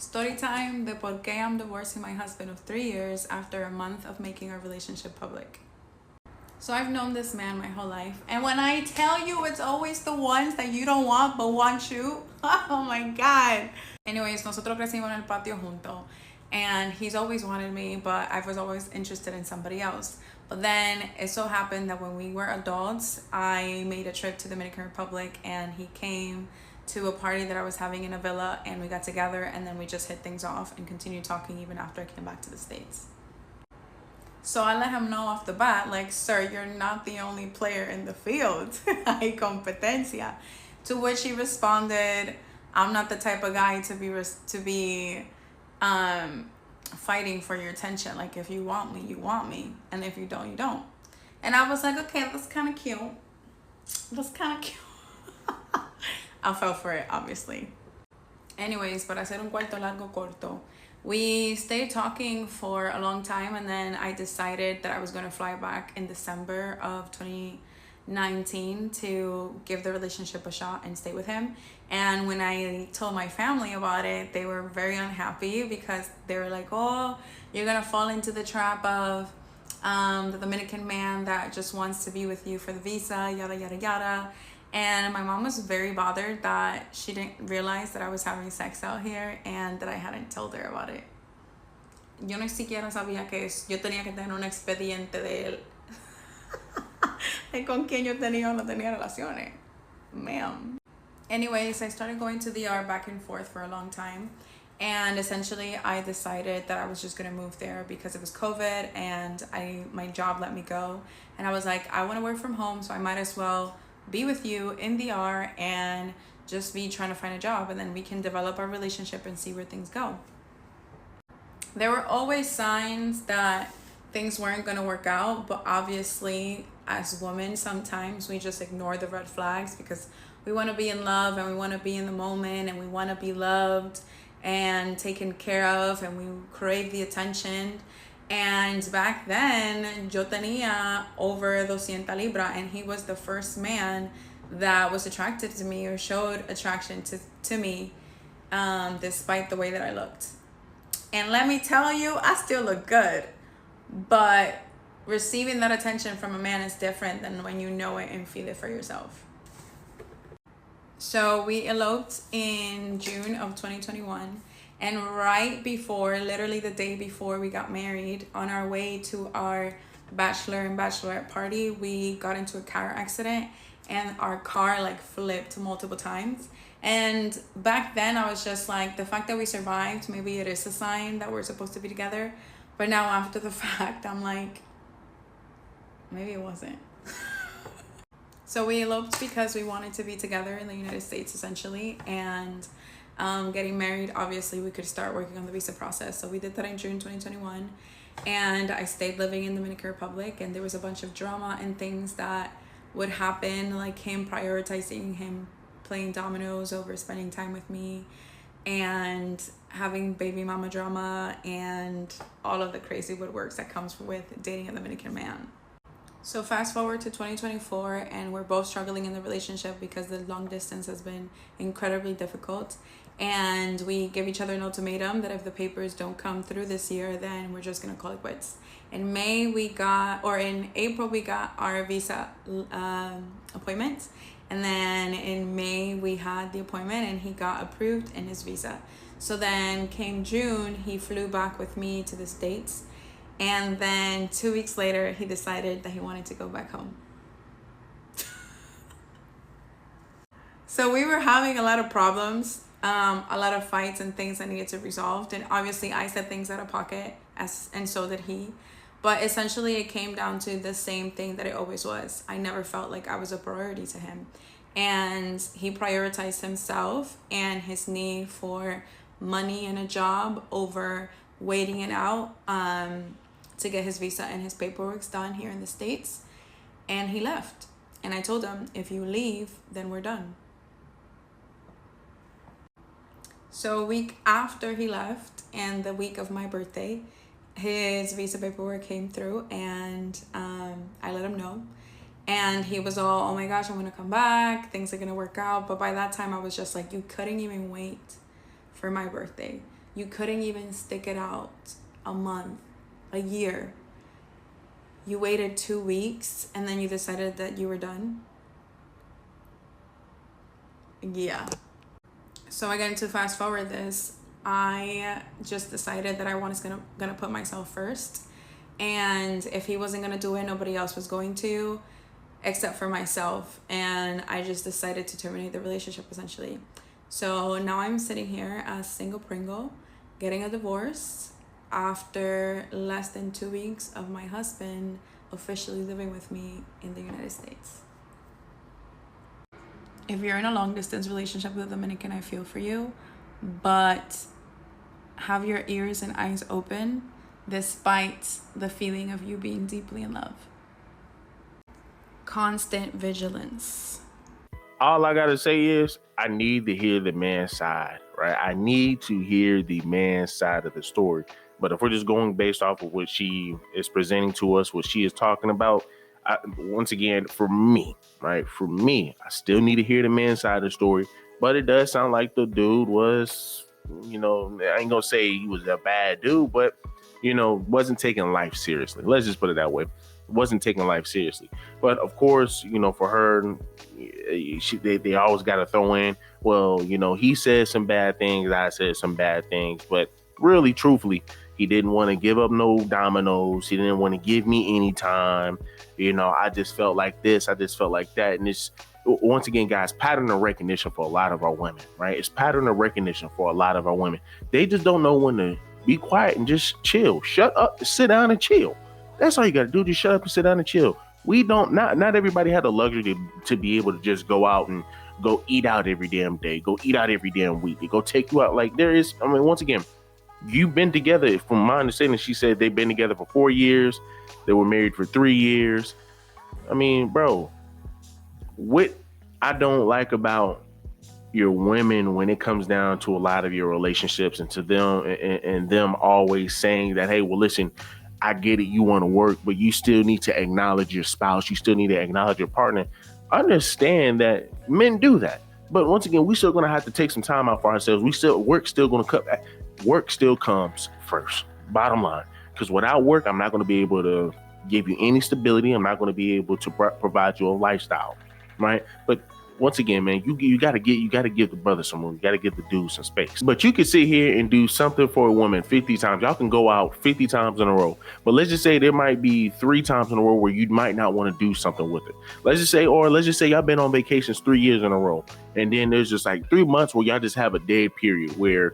Story time de por qué I'm divorcing my husband of 3 years after a month of making our relationship public. So I've known this man my whole life. And when I tell you it's always the ones that you don't want but want you, oh my God. Anyways, nosotros crecimos en el patio junto. And he's always wanted me, but I was always interested in somebody else. But then it so happened that when we were adults, I made a trip to the Dominican Republic and he came to a party that I was having in a villa and we got together and then we just hit things off and continued talking even after I came back to the States. So I let him know off the bat, like, sir, you're not the only player in the field. Hay competencia. To which he responded, I'm not the type of guy to be fighting for your attention. Like, if you want me, you want me. And if you don't, you don't. And I was like, okay, that's kind of cute. That's kind of cute. I fell for it, obviously. Anyways, para hacer un cuarto largo corto, we stayed talking for a long time and then I decided that I was going to fly back in December of 2019 to give the relationship a shot and stay with him. And when I told my family about it, they were very unhappy because they were like, oh, you're going to fall into the trap of the Dominican man that just wants to be with you for the visa, yada, yada, yada. And my mom was very bothered that she didn't realize that I was having sex out here and that I hadn't told her about it. Yo ni siquiera sabía que yo tenía que tener un expediente de él. De con quién yo tenía o no tenía relaciones. Ma'am. Anyways, I started going to the ER back and forth for a long time. And essentially, I decided that I was just going to move there because it was COVID and my job let me go. And I was like, I want to work from home, so I might as well be with you in the ER and just be trying to find a job, and then we can develop our relationship and see where things go. There were always signs that things weren't going to work out, but obviously as women sometimes we just ignore the red flags because we want to be in love and we want to be in the moment and we want to be loved and taken care of and we crave the attention. And back then, yo tenía over 200 libras, and he was the first man that was attracted to me or showed attraction to me, despite the way that I looked. And let me tell you, I still look good, but receiving that attention from a man is different than when you know it and feel it for yourself. So we eloped in June of 2021. And right before, literally the day before we got married, on our way to our bachelor and bachelorette party, we got into a car accident and our car like flipped multiple times. And back then I was just like, the fact that we survived, maybe it is a sign that we're supposed to be together. But now after the fact, I'm like, maybe it wasn't. So we eloped because we wanted to be together in the United States essentially. And getting married, obviously we could start working on the visa process. So we did that in June 2021 and I stayed living in the Dominican Republic, and there was a bunch of drama and things that would happen, like him prioritizing him playing dominoes over spending time with me and having baby mama drama and all of the crazy woodworks that comes with dating a Dominican man. So fast forward to 2024 and we're both struggling in the relationship because the long distance has been incredibly difficult. And we give each other an ultimatum that if the papers don't come through this year, then we're just gonna call it quits. In April we got our visa appointment. And then in May we had the appointment and he got approved in his visa. So then came June, he flew back with me to the States. And then 2 weeks later, he decided that he wanted to go back home. So we were having a lot of problems, a lot of fights and things that needed to be resolved. And obviously I said things out of pocket, and so did he. But essentially it came down to the same thing that it always was. I never felt like I was a priority to him. And he prioritized himself and his need for money and a job over waiting it out to get his visa and his paperwork done here in the States. And he left. And I told him, if you leave, then we're done. So a week after he left and the week of my birthday, his visa paperwork came through and I let him know. And he was all, oh my gosh, I'm gonna come back, things are gonna work out. But by that time I was just like, you couldn't even wait for my birthday. You couldn't even stick it out a month, a year. You waited 2 weeks and then you decided that you were done. Yeah. So again, to fast forward this, I just decided that I was gonna put myself first. And if he wasn't gonna do it, nobody else was going to, except for myself. And I just decided to terminate the relationship essentially. So now I'm sitting here as single Pringle, getting a divorce after less than 2 weeks of my husband officially living with me in the United States. If you're in a long distance relationship with a Dominican, I feel for you, but have your ears and eyes open despite the feeling of you being deeply in love. Constant vigilance. All I gotta say is I need to hear the man's side, right? I need to hear the man's side of the story. But if we're just going based off of what she is presenting to us, what she is talking about, once again, for me, right? For me, I still need to hear the man's side of the story. But it does sound like the dude was, I ain't gonna say he was a bad dude, but, wasn't taking life seriously. Let's just put it that way. Wasn't taking life seriously. But of course, for her, they always got to throw in, well, he said some bad things, I said some bad things, but really, truthfully, he didn't want to give up no dominoes. He didn't want to give me any time. I just felt like this. I just felt like that. And it's, once again, guys, pattern of recognition for a lot of our women, right? It's pattern of recognition for a lot of our women. They just don't know when to be quiet and just chill. Shut up, sit down and chill. That's all you got to do. Just shut up and sit down and chill. Not everybody had the luxury to be able to just go out and go eat out every damn day, go eat out every damn week. They go take you out. Like once again, you've been together, from my understanding, she said they've been together for 4 years. They were married for 3 years. Bro, what I don't like about your women when it comes down to a lot of your relationships and to them and them always saying that, hey, well, listen, I get it, you want to work, but you still need to acknowledge your spouse. You still need to acknowledge your partner. Understand that men do that. But once again, we still going to have to take some time out for ourselves. Work still comes first, bottom line. Because without work, I'm not going to be able to give you any stability. I'm not going to be able to provide you a lifestyle, right? But once again, man, you gotta give the brother some room. You gotta give the dude some space. But you can sit here and do something for a woman 50 times. Y'all can go out 50 times in a row. But let's just say there might be 3 times in a row where you might not want to do something with it. Let's just say y'all been on vacations 3 years in a row, and then there's just like 3 months where y'all just have a dead period where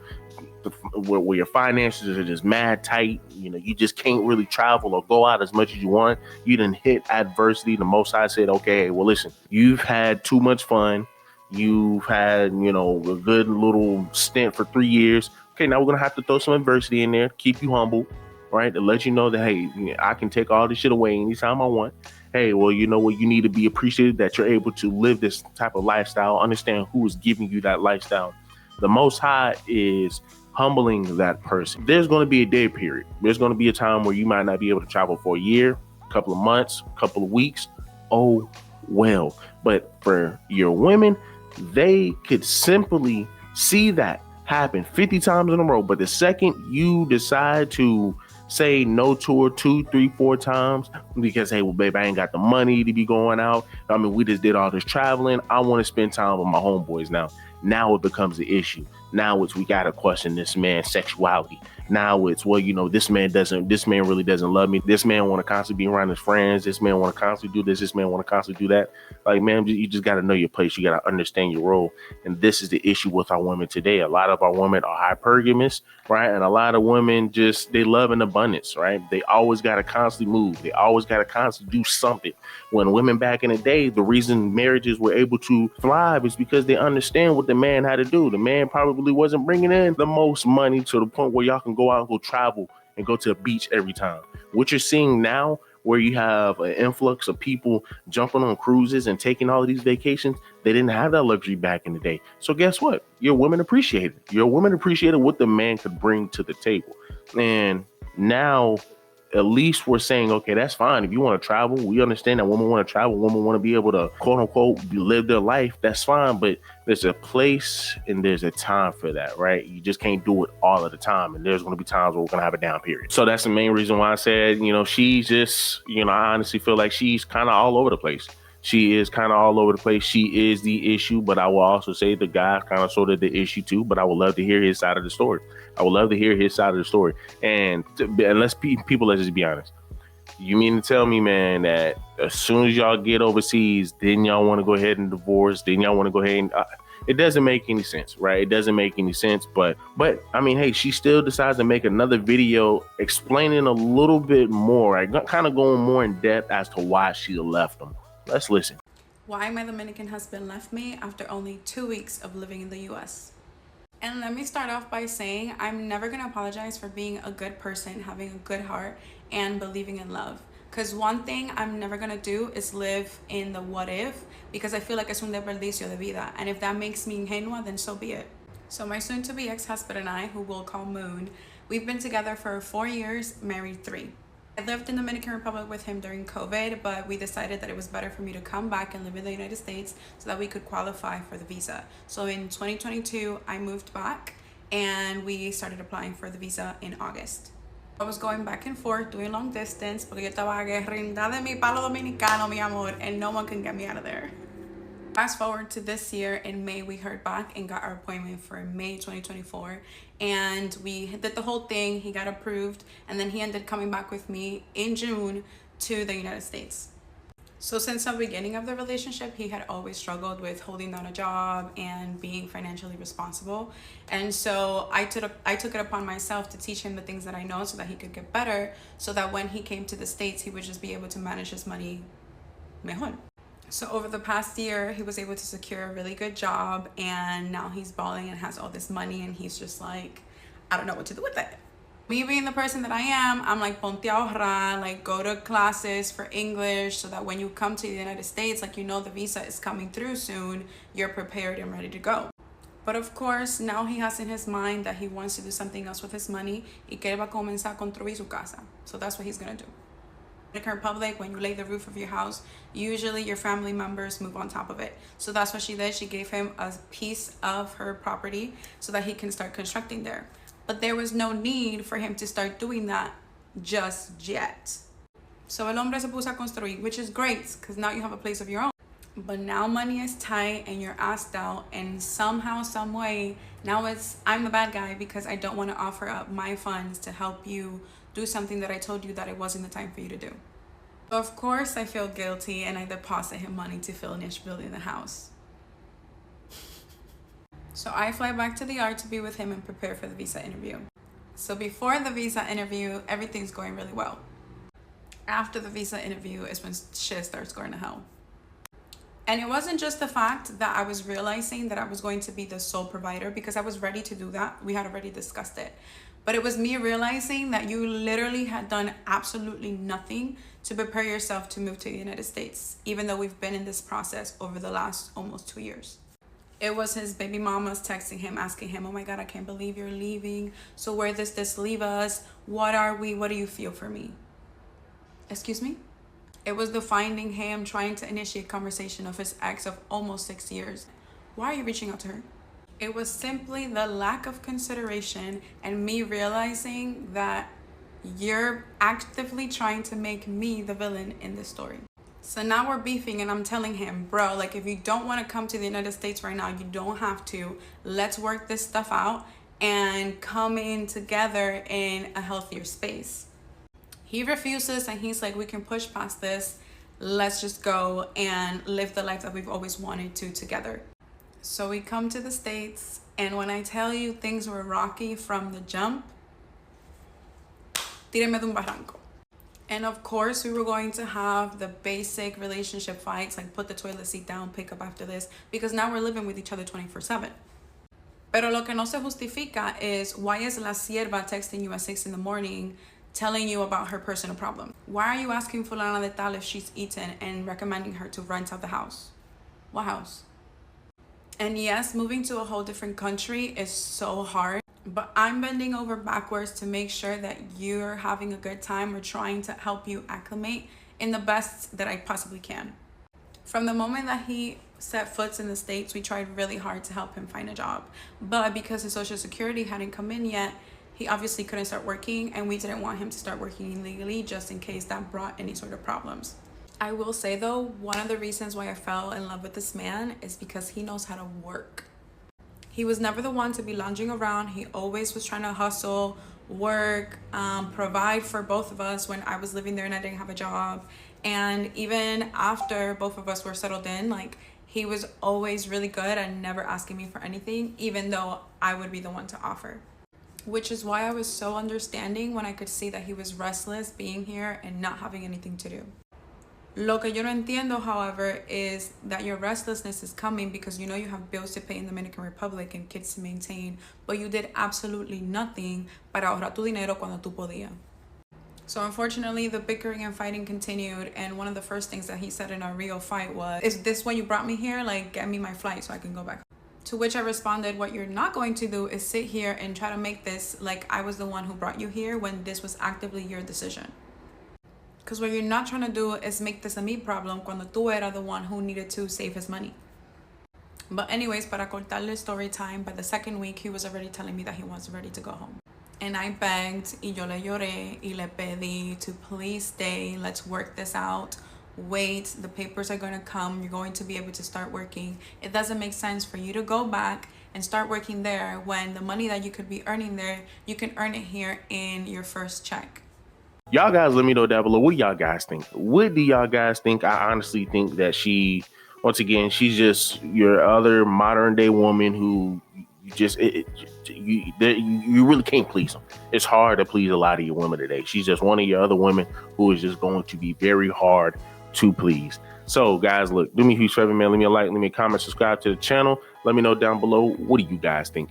your finances are just mad tight. You just can't really travel or go out as much as you want. You didn't hit adversity. The Most High said, okay, well, listen, you've had too much fun. You've had, a good little stint for 3 years. Okay, now we're going to have to throw some adversity in there, keep you humble, right? To let you know that, hey, I can take all this shit away anytime I want. Hey, well, you know what? You need to be appreciated that you're able to live this type of lifestyle. Understand who is giving you that lifestyle. The Most High is humbling that person. There's going to be a day period. There's going to be a time where you might not be able to travel for a year, a couple of months, a couple of weeks. Oh, well. But for your women, they could simply see that happen 50 times in a row. But the second you decide to say no to her 2, 3, 4 times because, hey, well, babe, I ain't got the money to be going out. We just did all this traveling. I want to spend time with my homeboys now. Now it becomes an issue. Now we got to question this man's sexuality. Now it's, well, this man really doesn't love me. This man want to constantly be around his friends. This man want to constantly do this. This man want to constantly do that. Like, man, you just got to know your place. You got to understand your role. And this is the issue with our women today. A lot of our women are hypergamous, right? And a lot of women they love in abundance, right? They always got to constantly move. They always got to constantly do something. When women back in the day, the reason marriages were able to thrive is because they understand what the man had to do. The man probably wasn't bringing in the most money to the point where y'all can go out and go travel and go to the beach every time. What you're seeing now, where you have an influx of people jumping on cruises and taking all of these vacations, they didn't have that luxury back in the day. So guess what? Your women appreciated. Your women appreciated what the man could bring to the table. And now at least we're saying, okay, that's fine. If you want to travel, we understand that women want to travel. Women want to be able to, quote unquote, live their life. That's fine. But there's a place and there's a time for that, right? You just can't do it all of the time. And there's going to be times where we're going to have a down period. So that's the main reason why I said, she's just, I honestly feel like she's kind of all over the place. She is kind of all over the place. She is the issue, but I will also say the guy kind of sort of the issue too. But I would love to hear his side of the story. I would love to hear his side of the story. And let's just be honest. You mean to tell me, man, that as soon as y'all get overseas, then y'all want to go ahead and divorce? Then y'all want to go ahead and it doesn't make any sense, right? It doesn't make any sense. But I mean, hey, she still decides to make another video explaining a little bit more, right? Kind of going more in depth as to why she left him. Let's listen. Why my Dominican husband left me after only 2 weeks of living in the US. And let me start off by saying I'm never going to apologize for being a good person, having a good heart, and believing in love. Because one thing I'm never going to do is live in the what if, because I feel like es un desperdicio de vida. And if that makes me ingenua, then so be it. So my soon-to-be ex-husband and I, who we'll call Moon, we've been together for 4 years, married 3. I lived in the Dominican Republic with him during COVID, but we decided that it was better for me to come back and live in the United States so that we could qualify for the visa. So in 2022, I moved back and we started applying for the visa in August. I was going back and forth doing long distance porque yo estaba agarrada de mi palo dominicano, mi amor, and no one can get me out of there. Fast forward to this year, in May we heard back and got our appointment for May 2024, and we did the whole thing. He got approved, and then he ended coming back with me in June to the United States. So since the beginning of the relationship, he had always struggled with holding down a job and being financially responsible. And so I took it upon myself to teach him the things that I know so that he could get better, so that when he came to the States, he would just be able to manage his money mejor. So over the past year, he was able to secure a really good job, and now he's balling and has all this money, and he's just like, I don't know what to do with it. Me being the person that I am, I'm like, ponte a ahorrar, like go to classes for English so that when you come to the United States, like, the visa is coming through soon, you're prepared and ready to go. But of course, now he has in his mind that he wants to do something else with his money y que él va a comenzar a construir su casa. So that's what he's gonna do. Dominican Republic, when you lay the roof of your house, usually your family members move on top of it. So that's what she did. She gave him a piece of her property so that he can start constructing there. But there was no need for him to start doing that just yet. So el hombre se puso a construir, which is great because now you have a place of your own. But now money is tight and you're asked out, and somehow, some way, now I'm the bad guy because I don't want to offer up my funds to help you do something that I told you that it wasn't the time for you to do. Of course, I feel guilty and I deposit him money to finish building the house. So I fly back to the yard to be with him and prepare for the visa interview. So before the visa interview, everything's going really well. After the visa interview is when shit starts going to hell. And it wasn't just the fact that I was realizing that I was going to be the sole provider, because I was ready to do that. We had already discussed it. But it was me realizing that you literally had done absolutely nothing to prepare yourself to move to the United States, even though we've been in this process over the last almost 2 years. It was his baby mamas texting him, asking him, oh my God, I can't believe you're leaving. So where does this leave us? What are we? What do you feel for me? Excuse me? It was the finding him trying to initiate conversation of his ex of almost 6 years. Why are you reaching out to her? It was simply the lack of consideration and me realizing that you're actively trying to make me the villain in this story. So now we're beefing and I'm telling him, bro, like if you don't want to come to the United States right now, you don't have to. Let's work this stuff out and come in together in a healthier space. He refuses and he's like, we can push past this. Let's just go and live the life that we've always wanted to together. So we come to the States, and when I tell you things were rocky from the jump, tíreme de un barranco. And of course, we were going to have the basic relationship fights, like put the toilet seat down, pick up after this, because now we're living with each other 24/7. Pero lo que no se justifica is, why is la sierva texting you at 6 in the morning telling you about her personal problem? Why are you asking fulana de tal if she's eaten and recommending her to rent out the house? What house? And yes, moving to a whole different country is so hard, But I'm bending over backwards to make sure that you're having a good time or trying to help you acclimate in the best that I possibly can. From the moment that he set foot in the States, we tried really hard to help him find a job. But because his Social Security hadn't come in yet, he obviously couldn't start working, and we didn't want him to start working illegally just in case that brought any sort of problems. I will say though, one of the reasons why I fell in love with this man is because he knows how to work. He was never the one to be lounging around. He always was trying to hustle, work, provide for both of us when I was living there and I didn't have a job. And even after both of us were settled in, like, he was always really good and never asking me for anything, even though I would be the one to offer. Which is why I was so understanding when I could see that he was restless being here and not having anything to do. Lo que yo no entiendo, however, is that your restlessness is coming because you know you have bills to pay in the Dominican Republic and kids to maintain, but you did absolutely nothing para ahorrar tu dinero cuando tú podías. So unfortunately, the bickering and fighting continued, and one of the first things that he said in our real fight was, "Is this why you brought me here? Like, get me my flight so I can go back." To which I responded, "What you're not going to do is sit here and try to make this like I was the one who brought you here when this was actively your decision. Because what you're not trying to do is make this a me problem cuando tú era the one who needed to save his money." But anyways, para cortarle story time, by the second week, he was already telling me that he was ready to go home. And I begged, y yo le lloré, y le pedí to please stay, let's work this out. Wait, the papers are going to come, you're going to be able to start working. It doesn't make sense for you to go back and start working there when the money that you could be earning there, you can earn it here in your first check. Y'all guys, let me know down below what y'all guys think. What do y'all guys think? I honestly think that once again, she's just your other modern day woman who you really can't please them. It's hard to please a lot of your women today. She's just one of your other women who is just going to be very hard to please. So guys, look, do me a huge favor, man. Leave me a like, leave me a comment, subscribe to the channel. Let me know down below, what do you guys think?